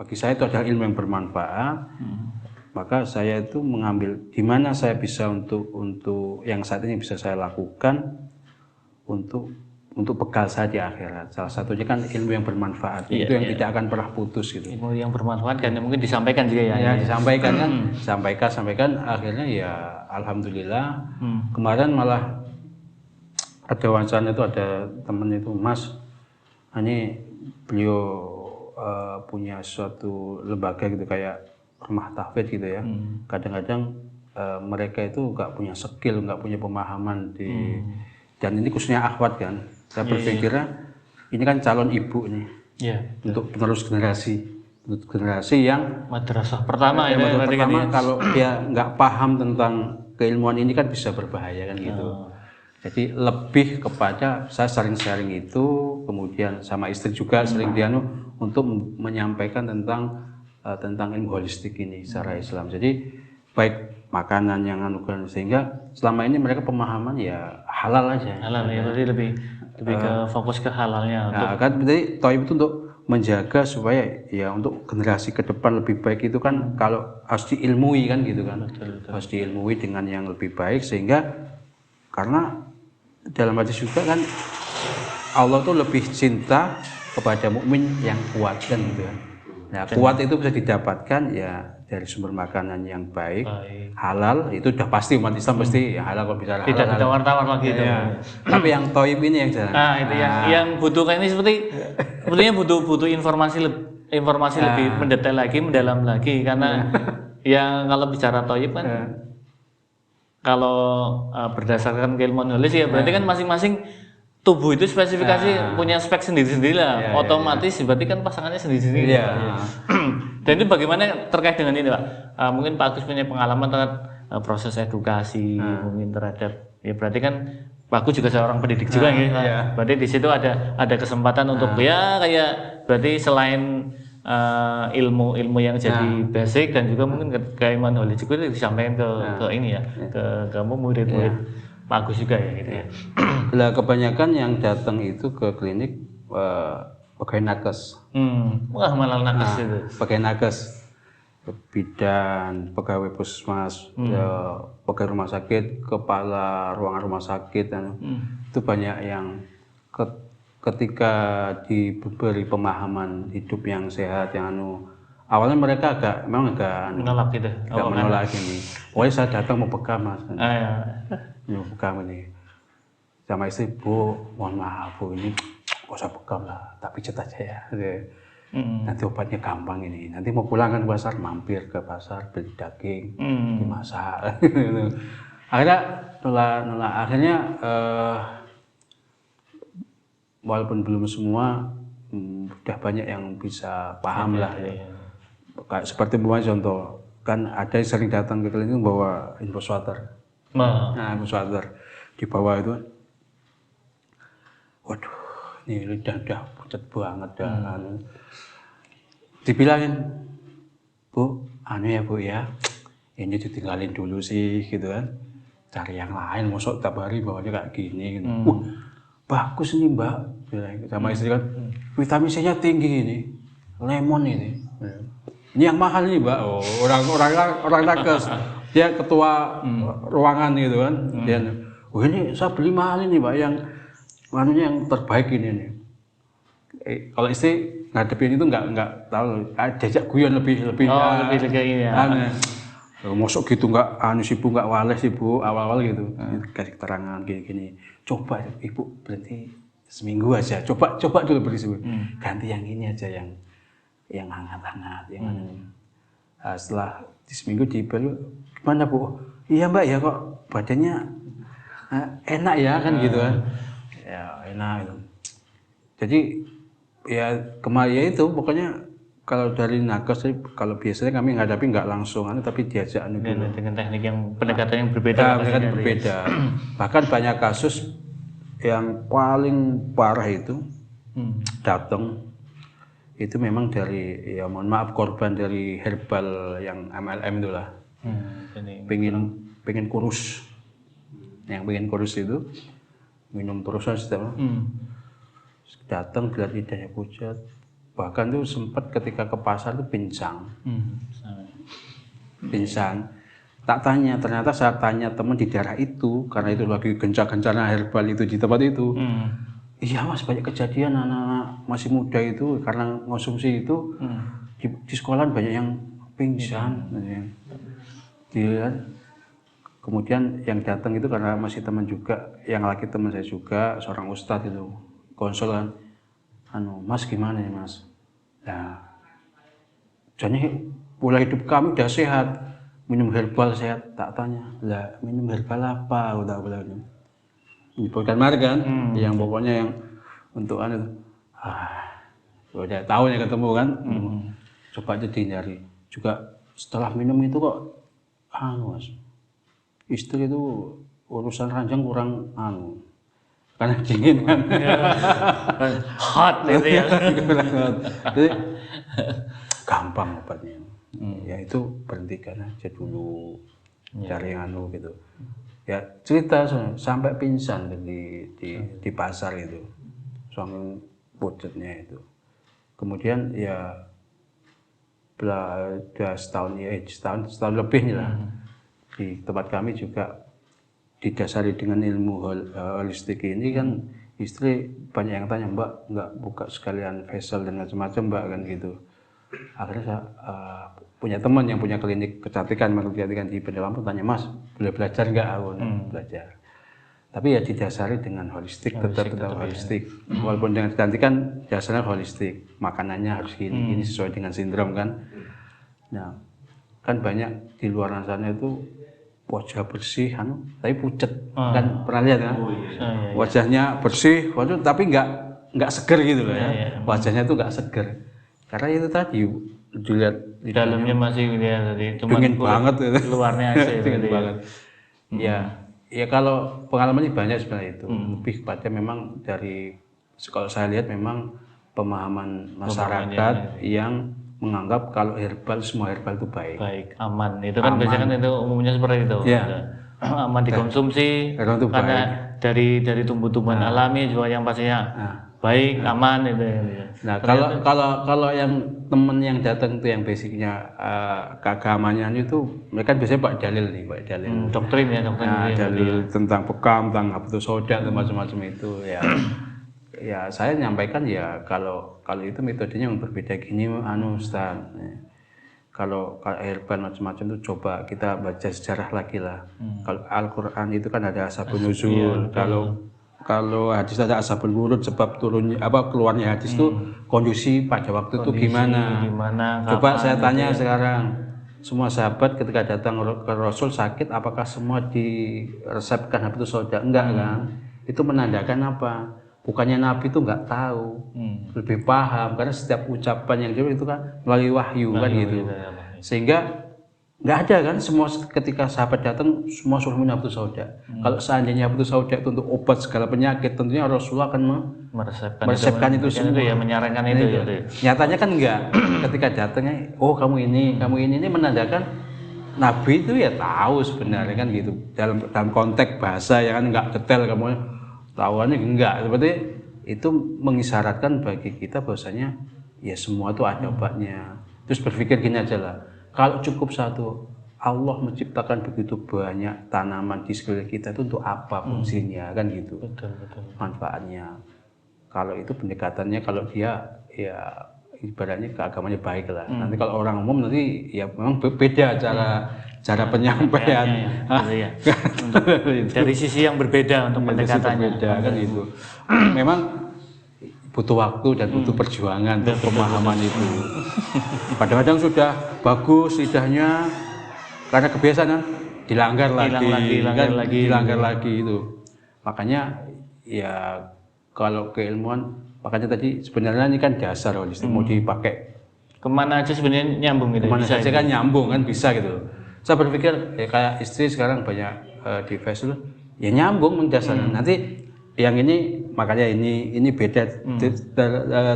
bagi saya itu adalah ilmu yang bermanfaat. Maka saya itu mengambil di mana saya bisa untuk yang saat ini bisa saya lakukan untuk bekal saya di akhirat. Salah satunya kan ilmu yang bermanfaat, itu yang tidak akan pernah putus gitu. Ilmu yang bermanfaat kan mungkin disampaikan juga ya. Ya disampaikan kan, sampaikan akhirnya ya alhamdulillah. Kemarin malah ada wawancara itu, ada temen itu, Mas, ini beliau punya suatu lembaga gitu kayak rumah tahfidz gitu ya. Kadang-kadang mereka itu nggak punya skill, nggak punya pemahaman dan ini khususnya akhwat kan. Saya berpikirnya ini kan calon ibu nih, untuk penerus generasi yang madrasah pertama kalau dia nggak paham tentang keilmuan ini kan bisa berbahaya kan gitu. Jadi lebih kepada saya sering sharing itu, kemudian sama istri juga sering untuk menyampaikan tentang ilmu holistik ini secara Islam. Jadi baik makanan yang anugerah, sehingga selama ini mereka pemahaman ya halal aja. Halal ya, berarti lebih ke fokus ke halalnya. Kan berarti Thayyib itu untuk menjaga supaya ya untuk generasi ke depan lebih baik itu kan kalau harus diilmui kan gitu kan. Betul. Harus diilmui dengan yang lebih baik, sehingga karena dalam hadis juga kan Allah tuh lebih cinta kepada mukmin yang kuat kan gitu kan. Nah, kuat itu bisa didapatkan ya dari sumber makanan yang baik, halal, itu udah pasti umat Islam pasti ya halal kok bisa halal. Tidak ditawar-tawar lagi itu. Tapi yang Thayyib ini yang jarang. Itu yang butuh kayak ini sebetulnya butuh informasi lebih mendetail lagi, mendalam lagi, karena yang kalau bicara Thayyib kan kalau berdasarkan keilmuan holis ya berarti kan masing-masing tubuh itu spesifikasi punya spek sendiri-sendiri lah, otomatis berarti kan pasangannya sendiri-sendiri. Dan itu bagaimana terkait dengan ini Pak? Mungkin Pak Agus punya pengalaman terhadap proses edukasi, mungkin terhadap ya berarti kan Pak Agus juga seorang pendidik juga ya. Berarti di situ ada kesempatan untuk ya kayak berarti selain ilmu yang jadi basic dan juga mungkin keilmuan holistik itu disampaikan ke ini ya, ke kamu murid-murid. Pak Agus juga ya gitu ya. Lah kebanyakan yang datang itu ke klinik pakai nakes. Wah malah nakes itu. Pakai nakes, bidan, pegawai puskesmas, pegawai rumah sakit, kepala ruangan rumah sakit, itu banyak yang ketika diberi pemahaman hidup yang sehat, yang awalnya mereka memang agak menolak gitu. Menolak ini. Pokoknya saya datang mau bekam Mas. Mau bekam ini. Sama istri, Bu, mohon maaf Bu, ini kok usah bekam lah, tapi cet aja ya. Nanti obatnya gampang ini. Nanti mau pulang kan ke pasar, mampir ke pasar beli daging, dimasak. Akhirnya nolak. Akhirnya walaupun belum semua, udah banyak yang bisa paham lah. Kayak seperti contoh, kan ada yang sering datang ke klinik bawa infus water. Infus water di bawah itu, waduh, ini lidah udah pucat banget dah. Dibilangin, Bu, ya Bu ya, ini ditinggalin dulu sih gitu kan, cari yang lain, mosok tiap hari bawanya kayak gini gitu. Bagus nih Mbak, sama istri kan, vitamin C-nya tinggi ini, lemon ini. Ini yang mahal nih Mbak. Orang nakes, dia ketua ruangan gitu kan. Dia, ini saya beli mahal ini Mbak, yang terbaik ini nih. Kalau istri ngadepin itu nggak tahu, jajak guyon lebih kayak ini ya. Mosok gitu nggak Ibu nggak wales Ibu awal-awal gitu. Kasih keterangan gini. Coba Ibu berhenti seminggu aja. Coba dulu beli ganti yang ini aja yang hangat-hangat, setelah di seminggu dibeli, gimana Bu? Iya Mbak ya, kok badannya enak ya kan gitu kan? Ya enak gitu. Jadi ya kemarin itu pokoknya kalau dari nakes, kalau biasanya kami ngadapi nggak langsung, tapi diajak dengan teknik yang pendekatan yang berbeda. Berbeda. Bahkan banyak kasus yang paling parah itu datang. Itu memang dari, ya mohon maaf, korban dari herbal yang MLM itulah. Pengen kurus. Yang pengen kurus itu minum terus setiap datang, lihat lidahnya pucat, bahkan tuh sempat ketika ke pasar tuh pingsan. Tak tanya, ternyata saya tanya teman di daerah itu, karena itu lagi gencar-gencarnya herbal itu di tempat itu. Iya mas, banyak kejadian anak-anak masih muda itu karena konsumsi itu di sekolah banyak yang pingsan. Kemudian yang datang itu karena masih teman juga, yang laki teman saya juga, seorang ustadz itu konsulan, mas gimana ya mas? Nah, jadi pola hidup kami udah sehat, minum herbal sehat. Tak tanya, lah minum herbal apa? Udah bukan marga kan, yang pokoknya yang untuk udah tahu ya ketemu kan, coba aja dihindari. Juga setelah minum itu kok, mas, istri itu urusan ranjang kurang karena dingin kan, hot gitu ya. Jadi gampang obatnya. Ya itu berhentikan aja dulu, cari gitu. Ya cerita sampai pingsan di pasar itu, suami pucetnya itu. Kemudian ya udah setahun lebih lah. Di tempat kami juga didasari dengan ilmu holistik ini kan, istri banyak yang tanya, mbak nggak buka sekalian facial dan macam-macam mbak kan gitu. Akhirnya saya punya teman yang punya klinik kecantikan di Bandar Lampung, tanya mas boleh belajar nggak? Aku belajar, tapi ya didasari dengan holistik, tetap holistik. Walaupun dengan kecantikan dasarnya holistik, makanannya harus ini sesuai dengan sindrom kan. Nah kan banyak di luar sana itu wajah bersih tapi pucet, kan pernah lihat kan? Wajahnya bersih tapi nggak seger gitu loh ya. Wajahnya tuh nggak seger karena itu tadi dilihat di dalamnya masih dia tadi dingin banget gitu. Luarnya aja dingin banget. Ya kalau pengalamannya banyak sebenarnya itu, lebih kepada memang dari kalau saya lihat memang pemahaman masyarakat yang menganggap kalau semua herbal itu baik, aman. Itu kan biasanya kan itu umumnya seperti itu. Aman dikonsumsi karena dari tumbuh-tumbuhan alami juga yang pastinya baik, aman itu. Nah kalau yang temen yang datang itu yang basicnya keagamaan itu, mereka biasanya pakai dalil. Doktrin. Dalil tentang bekam, tentang habatus sauda dan macam-macam itu ya. Ya saya nyampaikan ya kalau itu metodenya yang berbeda gini Ustaz. Kalau herbal macam-macam itu coba kita baca sejarah lagi lah. Kalau Al-Qur'an itu kan ada asbabun nuzul. Kalau hadis ada asbabul wurud, sebab keluarnya hadis itu kondisi pada waktu itu gimana. Coba saya tanya sekarang, semua sahabat ketika datang ke Rasul sakit, apakah semua diresepkan habatus sauda? Enggak kan? Itu menandakan apa? Bukannya Nabi itu nggak tahu, lebih paham karena setiap ucapan yang dia itu kan melalui wahyu kan gitu. Sehingga nggak ada kan semua ketika sahabat datang semua suruh minum habatus sauda. Kalau seandainya habatus sauda itu untuk obat segala penyakit, tentunya Rasulullah akan meresepkan itu semua. Ya, menyarankan itu. Nyatanya kan enggak. Ketika datangnya, kamu ini menandakan Nabi itu ya tahu sebenarnya kan gitu. Dalam konteks bahasa ya kan nggak detail kamu. Tahuannya enggak, seperti itu mengisyaratkan bagi kita bahwasanya ya semua itu ada obatnya. Terus berpikir gini aja lah, kalau cukup satu, Allah menciptakan begitu banyak tanaman di sekeliling kita itu untuk apa fungsinya kan gitu. Betul. Manfaatnya. Kalau itu pendekatannya, kalau dia ya ibaratnya keagamannya baik lah. Nanti kalau orang umum nanti ya memang beda cara penyampaian. Dari sisi yang berbeda untuk pendekatannya. Kan itu. Memang butuh waktu dan butuh perjuangan untuk pemahaman itu. Kadang-kadang sudah bagus lidahnya karena kebiasaan dilanggar lagi itu. Makanya ya kalau keilmuan, makanya tadi sebenarnya ini kan dasar holistik mau dipakai kemana aja sebenarnya nyambung gitu. Kemana aja kan nyambung kan bisa gitu. Saya berpikir ya kayak istri sekarang banyak di Facebook ya nyambung mendasarkan. Nanti yang ini makanya ini beda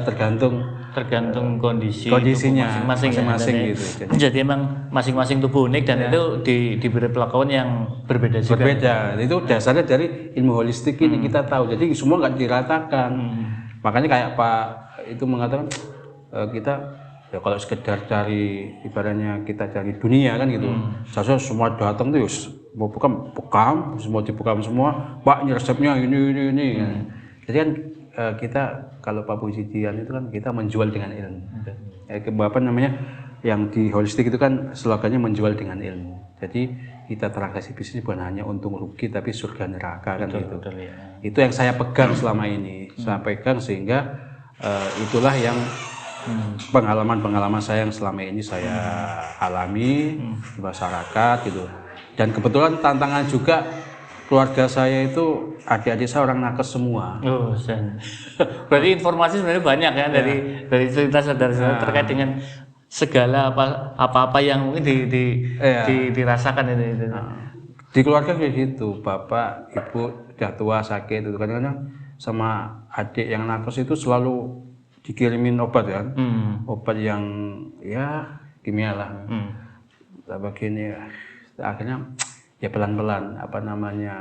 tergantung kondisinya masing-masing gitu. Jadi emang masing-masing tubuh unik dan itu diberi perlakuan yang berbeda juga. Itu dasarnya dari ilmu holistik ini kita tahu. Jadi semua nggak diratakan. Makanya kayak Pak itu mengatakan kita ya kalau sekedar cari ibaratnya kita cari dunia kan gitu. Seharusnya semua datang tuh mau bekam, semua dibekam semua. Pak, ini resepnya ini. Jadi kan kita kalau Pak Pujidian itu kan kita menjual dengan ilmu. Apa namanya yang di holistik itu kan slogannya menjual dengan ilmu. Jadi kita transaksi bisnis bukan hanya untung rugi tapi surga neraka kan gitu. Betul, ya. Itu yang saya pegang selama ini. Saya pegang sehingga itulah yang pengalaman-pengalaman saya yang selama ini saya alami di masyarakat gitu. Dan kebetulan tantangan juga keluarga saya itu adik-adik saya orang nakes semua. Oh, berarti informasi sebenarnya banyak ya dari cerita saudara-saudara terkait dengan segala apa yang mungkin dirasakan itu. Di keluarga kayak gitu, bapak, ibu udah tua sakit itu kadang-kadang sama adik yang nakes itu selalu dikirimin obat kan, obat yang ya kimia lah. Begini, akhirnya ya pelan-pelan apa namanya.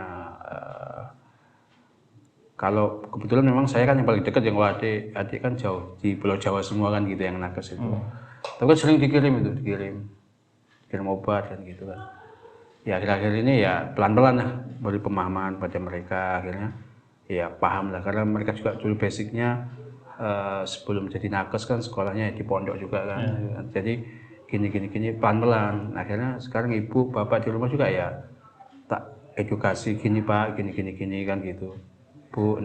Kalau kebetulan memang saya kan yang paling dekat yang adik kan jauh di Pulau Jawa semua kan gitu yang nakes itu. Tapi kan sering dikirim obat kan gitu kan. Ya akhir-akhir ini ya pelan-pelan lah beri pemahaman pada mereka akhirnya ya paham lah karena mereka juga dulu basicnya sebelum jadi nakes kan sekolahnya di pondok juga kan. Jadi gini pelan-pelan akhirnya sekarang ibu bapak di rumah juga ya tak edukasi gini Pak gini kan gitu. Bu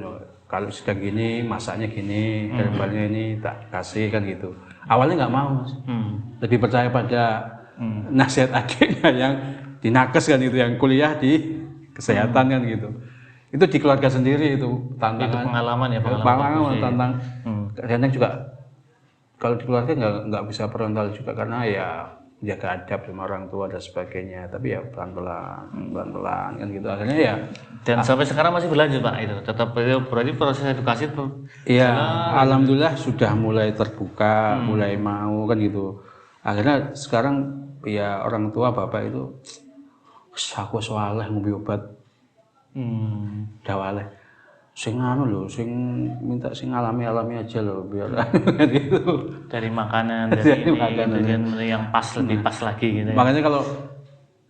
kalau sudah gini masaknya gini herbalnya ini tak kasih kan gitu. Awalnya nggak mau lebih percaya pada nasihat adiknya yang di nakes kan itu yang kuliah di kesehatan kan gitu. Itu di keluarga sendiri itu tantangan. Itu pengalaman tantang. Kadang juga kalau di keluarga nggak bisa frontal juga karena ya jaga adab sama orang tua dan sebagainya. Tapi ya pelan-pelan kan gitu. Akhirnya ya. Dan sampai sekarang masih berlanjut Pak itu. Tetap berarti proses edukasi itu. Iya, alhamdulillah sudah mulai terbuka, mulai mau kan gitu. Akhirnya sekarang ya orang tua bapak itu aku soalnya ngombe obat dawaleh sing anu lho sing minta sing alami aja lho biar gitu dari makanan dari yang pas lebih pas lagi gitu. Makanya kalau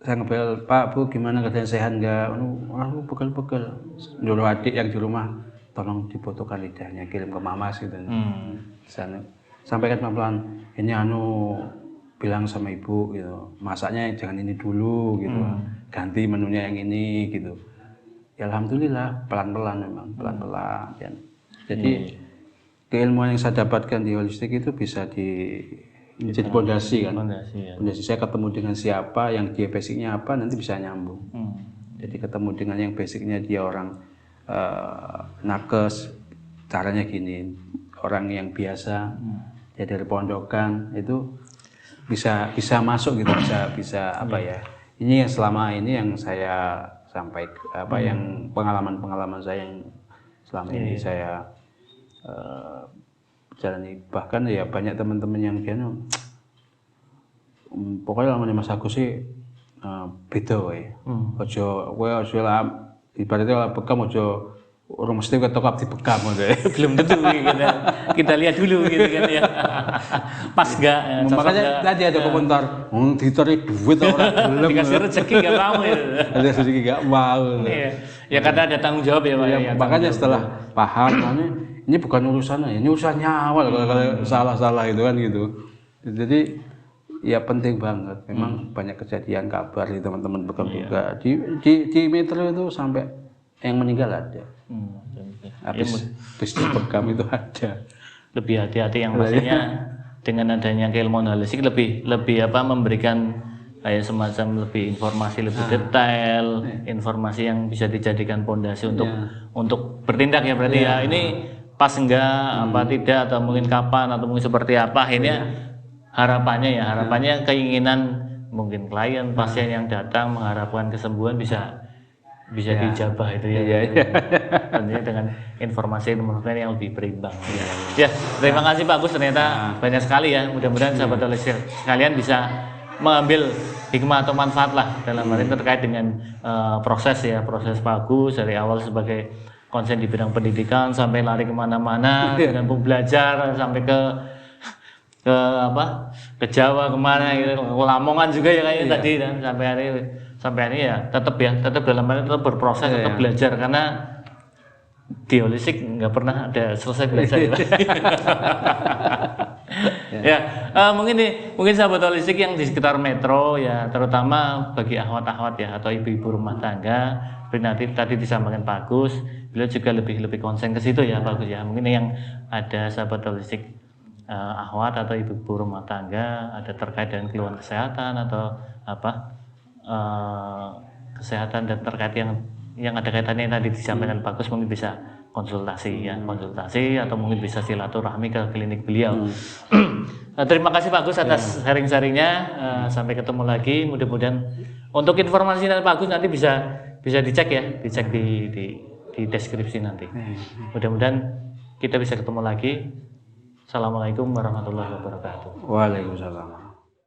saya ngebel Pak Bu gimana keadaan sehat enggak aku pegel-pegel dulu adik yang di rumah tolong difotokan lidahnya kirim ke mama gitu. Sana sampaikan pelan-pelan ini bilang sama ibu gitu masaknya jangan ini dulu gitu ganti menunya yang ini gitu ya alhamdulillah pelan-pelan memang pelan-pelan kan. Jadi keilmuan yang saya dapatkan di holistik itu bisa jadi pondasi kan pondasi saya ketemu dengan siapa yang dia basicnya apa nanti bisa nyambung. Jadi ketemu dengan yang basicnya dia orang nakes caranya gini orang yang biasa dia dari pondokan itu bisa masuk gitu bisa apa ya ini yang selama ini yang saya sampaikan yang pengalaman saya yang selama ini saya jalani bahkan ya banyak teman-teman yang dia pokoknya lama Mas Agus sih beda wae ojo lah ibaratnya bekam ojo orang mesti ketok di bekam belum tentu kita lihat dulu gitu kan ya pas enggak makanya tadi ada komentar ditarik duit orang belum dikasih rezeki enggak mau ya ada rezeki enggak mau ya karena ada tanggung jawab ya Pak ya, makanya setelah paham ini bukan urusannya ini urusan nyawa kalau salah itu kan gitu jadi ya penting banget memang banyak kejadian kabar di teman-teman bekam juga di metro itu sampai yang meninggal ada habis bisnis bekam itu ada. Lebih hati-hati yang pastinya dengan adanya keilmuan holistik lebih memberikan kayak semacam lebih informasi lebih detail, informasi yang bisa dijadikan pondasi untuk bertindak ya berarti ya ini pas enggak apa tidak atau mungkin kapan atau mungkin seperti apa ini harapannya keinginan mungkin klien pasien yang datang mengharapkan kesembuhan bisa dijabah itu ya. Tentunya dengan informasi yang lebih berimbang. Ya, terima kasih Pak Agus ternyata banyak sekali ya. Mudah-mudahan sahabat holistik sekalian bisa mengambil hikmah atau manfaat lah dalam hal ini terkait dengan proses Pak Agus dari awal sebagai konsen di bidang pendidikan sampai lari kemana-mana dengan belajar sampai ke ke ke Jawa kemana gitu, ke Lamongan juga ya kayaknya tadi kan sampai hari ya tetap dalam hal tetap berproses, tetap belajar karena geolisik nggak pernah ada selesai belajar ya. Ya, mungkin sahabat holistik yang di sekitar metro ya, terutama bagi ahwat-ahwat ya atau ibu-ibu rumah tangga, nanti tadi disampaikan Pak Agus, beliau juga lebih konsen ke situ ya Pak Agus ya. Mungkin yang ada sahabat holistik ahwat atau ibu-ibu rumah tangga ada terkait dengan keluhan kesehatan atau kesehatan dan terkait yang ada kaitannya yang tadi disampaikan Pak Agus, mungkin bisa konsultasi atau mungkin bisa silaturahmi ke klinik beliau. Terima kasih Pak Agus atas sharing-sharingnya. Sampai ketemu lagi. Mudah-mudahan untuk informasi dari Pak Agus nanti bisa dicek di deskripsi nanti. Mudah-mudahan kita bisa ketemu lagi. Assalamualaikum warahmatullahi wabarakatuh. Waalaikumsalam.